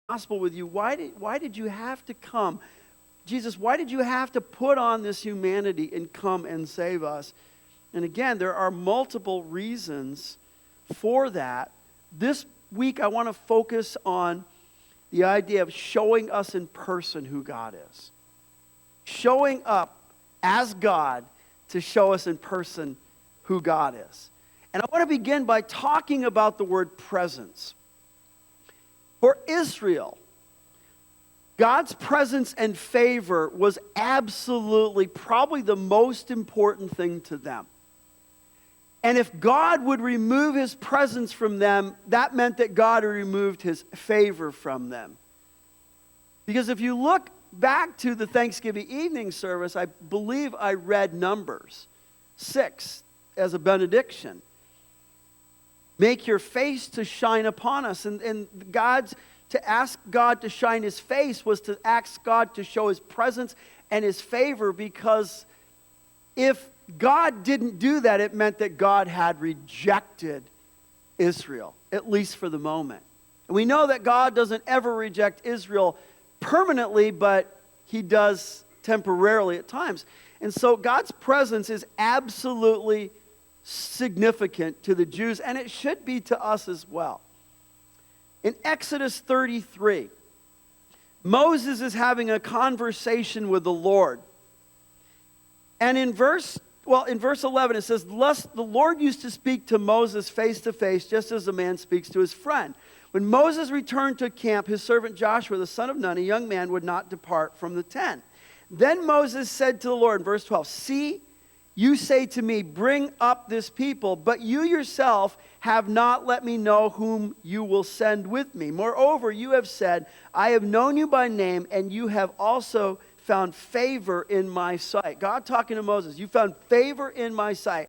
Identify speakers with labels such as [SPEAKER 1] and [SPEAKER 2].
[SPEAKER 1] gospel with you. Why did you have to come? Jesus, why did you have to put on this humanity and come and save us? And again, there are multiple reasons for that. This week, I want to focus on the idea of showing us in person who God is. Showing up as God to show us in person who God is. And I want to begin by talking about the word presence. For Israel, God's presence and favor was absolutely probably the most important thing to them. And if God would remove his presence from them, that meant that God had removed his favor from them. Because if you look back to the Thanksgiving evening service, I believe I read Numbers 6 as a benediction. Make your face to shine upon us. And to ask God to shine his face was to ask God to show his presence and his favor, because if God didn't do that, it meant that God had rejected Israel, at least for the moment. And we know that God doesn't ever reject Israel permanently, but he does temporarily at times. And so God's presence is absolutely significant to the Jews, and it should be to us as well. In Exodus 33, Moses is having a conversation with the Lord. And in verse 11 it says, "Thus the Lord used to speak to Moses face to face, just as a man speaks to his friend. When Moses returned to camp, his servant Joshua, the son of Nun, a young man, would not depart from the tent. Then Moses said to the Lord," in verse 12, "See, you say to me, bring up this people, but you yourself have not let me know whom you will send with me. Moreover, you have said, I have known you by name, and you have also found favor in my sight." God talking to Moses, "You found favor in my sight.